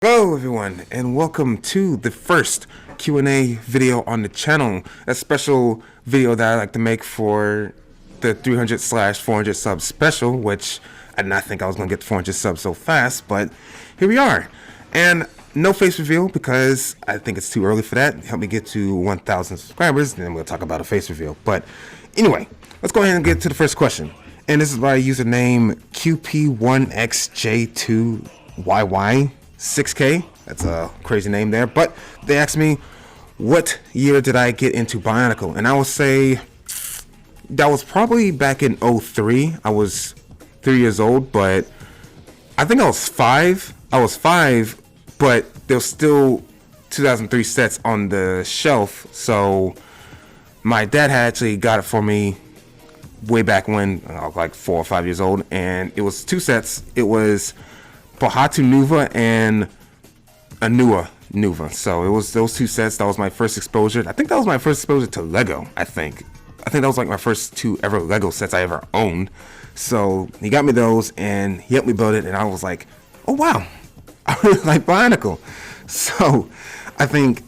Hello everyone, and welcome to the first Q&A video on the channel. A special video that I like to make for the 300/400 subs special, which I did not think I was going to get 400 subs so fast, but here we are. And no face reveal because I think it's too early for that. Help me get to 1,000 subscribers, and then we'll talk about a face reveal. But anyway, let's go ahead and get to the first question. And this is by username QP1XJ2YY6K. That's a crazy name there. But they asked me, what year did I get into Bionicle? And I will say that was probably back in 03. I was 3 years old, but I think I was 5. I was 5, but there's still 2003 sets on the shelf. So my dad had actually got it for me way back when I was like 4 or 5 years old, and it was 2 sets. It was Pohatu Nuva and Anua Nuva. So it was those 2 sets. That was my first exposure. I think that was my first exposure to Lego. I think that was like my first 2 ever Lego sets I ever owned. So he got me those and he helped me build it, and I was like, oh wow, I really like Bionicle. So I think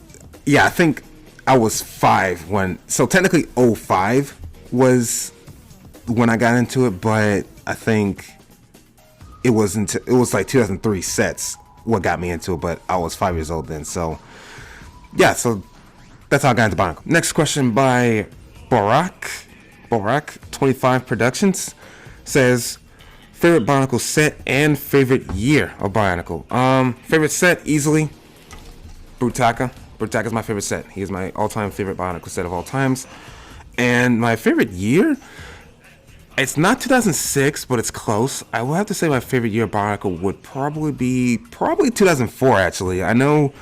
I was 5 when, so technically 05 was when I got into it, but I think it was like 2003 sets what got me into it, but I was 5 years old then. So yeah, so that's how I got into Bionicle. Next question by Borak 25 Productions says, favorite Bionicle set and favorite year of Bionicle. Favorite set, easily Brutaka. Brutaka is my favorite set. He is my all-time favorite Bionicle set of all times. And my favorite year, it's not 2006, but it's close. I will have to say my favorite year of Bionicle would probably be 2004. Actually, I know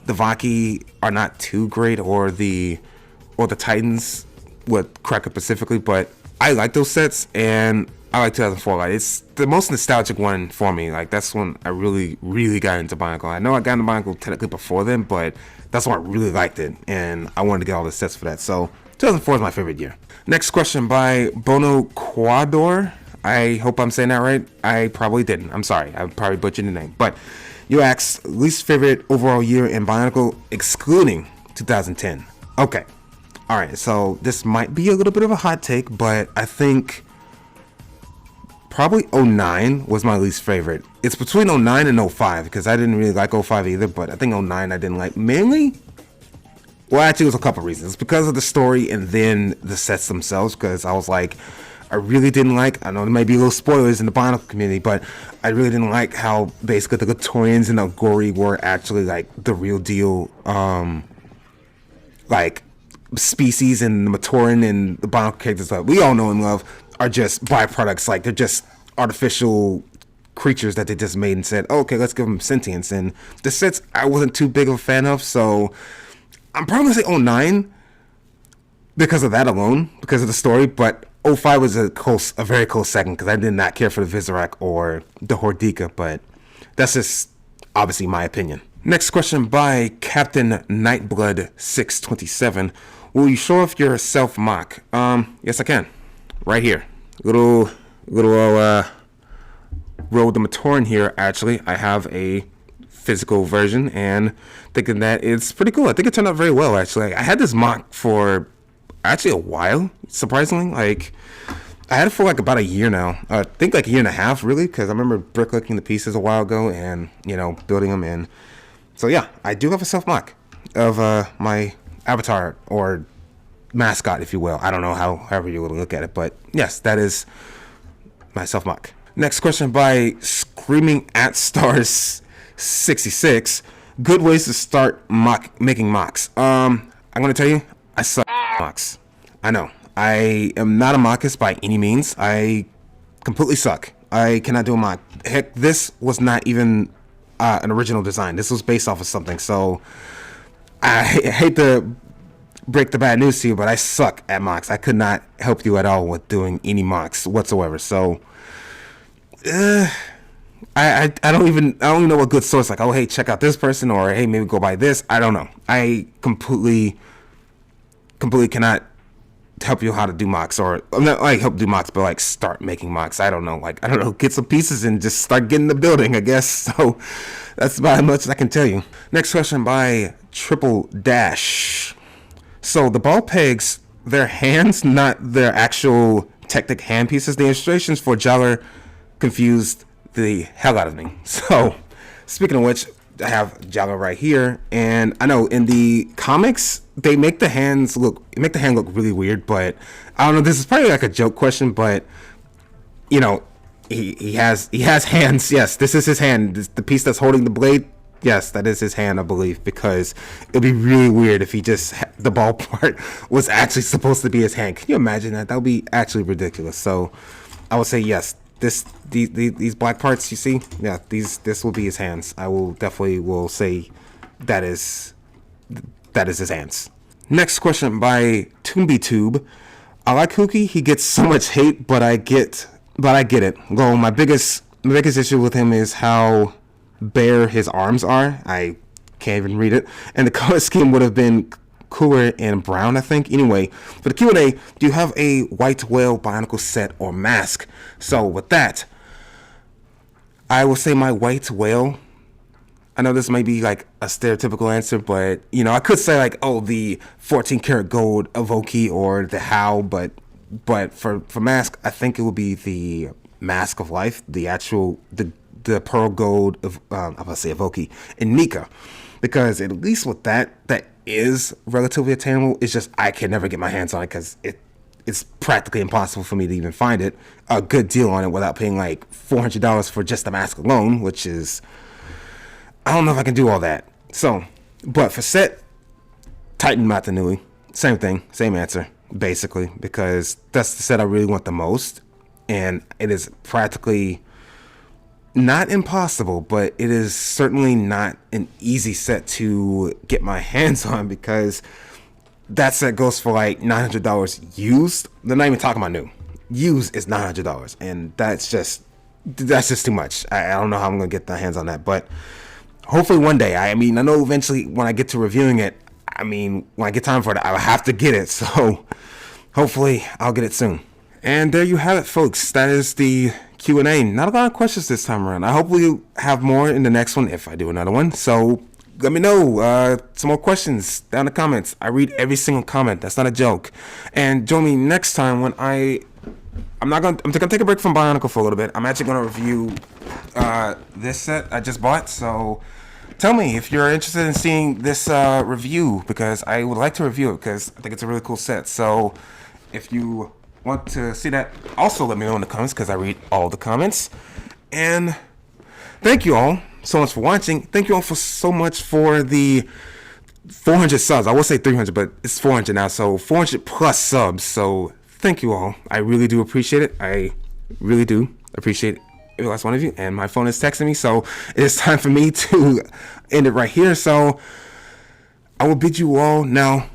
the Vaki are not too great, or the Titans with Cracker specifically, but I like those sets, and I like 2004. Like, it's the most nostalgic one for me. Like, that's when I really got into Bionicle. I know I got into Bionicle technically before then, but that's when I really liked it, and I wanted to get all the sets for that. So 2004 is my favorite year. Next question by Bono Quador. I hope I'm saying that right. I probably didn't. I'm sorry. I probably butchered the name. But you asked least favorite overall year in Bionicle, excluding 2010. Okay. All right. So this might be a little bit of a hot take, but I think probably 09 was my least favorite. It's between 09 and 05 because I didn't really like 05 either, but I think 09 I didn't like mainly. Well, actually, it was a couple reasons. Because of the story and then the sets themselves, because I was like, I really didn't like, I know there might be little spoilers in the Bionicle community, but I really didn't like how basically the Gatorians and the Gori were actually like the real deal, like species, and the Matoran and the Bionicle characters that we all know and love are just byproducts. Like, they're just artificial creatures that they just made and said, oh, okay, let's give them sentience. And the sets I wasn't too big of a fan of, so I'm probably going to say 09 because of that alone, because of the story, but 05 was a very close second because I did not care for the Visorak or the Hordika, but that's just obviously my opinion. Next question by Captain Nightblood 627. Will you show off your self-mock? Yes, I can. Right here. Little Robethematoran here, actually. I have a physical version, and thinking that it's pretty cool. I think it turned out very well, actually. I had this mock for actually a while, surprisingly. Like, I had it for like about a year now. I think like a year and a half, really, because I remember bricklicking the pieces a while ago and, you know, building them in. So yeah, I do have a self mock of my avatar or mascot, if you will. I don't know however you would look at it, but yes, that is my self mock. Next question by Screaming at Stars 66. Good ways to start making mocks. I'm gonna tell you, I suck at mocks. I know. I am not a mockist by any means. I completely suck. I cannot do a mock. Heck, this was not even an original design. This was based off of something. So I hate to break the bad news to you, but I suck at mocks. I could not help you at all with doing any mocks whatsoever. So I don't even know what good source, like, oh, hey, check out this person, or hey, maybe go buy this. I don't know. I completely cannot help you how to do mocks, or not like help do mocks, but like start making mocks. I don't know, get some pieces and just start getting the building, I guess. So that's about as much as I can tell you. Next question by Triple Dash. So the ball pegs, they're hands, not their actual Technic hand pieces. The illustrations for Jowler confused the hell out of me. So speaking of which, I have Jowler right here, and I know in the comics they make the hand look really weird, but I don't know, this is probably like a joke question, but you know, he has hands. Yes, this is his hand. The piece that's holding the blade, yes, that is his hand, I believe, because it'd be really weird if he just the ball part was actually supposed to be his hand. Can you imagine that? That would be actually ridiculous. So I would say yes. These black parts you see, yeah, this will be his hands. I will definitely say that is his hands. Next question by ToombyTube. I like Hookie. He gets so much hate, but I get it. Well, my biggest issue with him is how bare his arms are. I can't even read it, and the color scheme would have been cooler in brown, I think. Anyway, for the Q&A, do you have a white whale Bionicle set or mask? So with that, I will say my white whale. I know this may be like a stereotypical answer, but you know, I could say like, oh, the 14 karat gold Evoke or the How, but for mask, I think it would be the Mask of Life, the actual the pearl gold of I'm gonna say Evoke and Nika, because at least with that is relatively attainable. It's just I can never get my hands on it because it's practically impossible for me to even find a good deal on it without paying like $400 for just the mask alone, which is, I don't know if I can do all that. So, but for set, Titan Matanui, same thing, same answer basically, because that's the set I really want the most, and it is practically not impossible, but it is certainly not an easy set to get my hands on, because that set goes for like $900 used. They're not even talking about new. Used is $900, and that's just too much. I don't know how I'm gonna get the hands on that, but hopefully one day. I mean, I know eventually when I get to reviewing it, I mean, when I get time for it, I'll have to get it. So hopefully I'll get it soon. And there you have it, folks. That is the Q&A. Not a lot of questions this time around. I hope we have more in the next one if I do another one. So let me know some more questions down in the comments. I read every single comment. That's not a joke. And join me next time when I'm gonna take a break from Bionicle for a little bit. I'm actually gonna review this set I just bought. So tell me if you're interested in seeing this review, because I would like to review it because I think it's a really cool set. So if you want to see that, also let me know in the comments, because I read all the comments. And thank you all so much for watching. Thank you all so much for the 400 subs. I will say 300, but it's 400 now, so 400 plus subs. So thank you all. I really do appreciate it. I really do appreciate every last one of you. And my phone is texting me, so it's time for me to end it right here. So I will bid you all now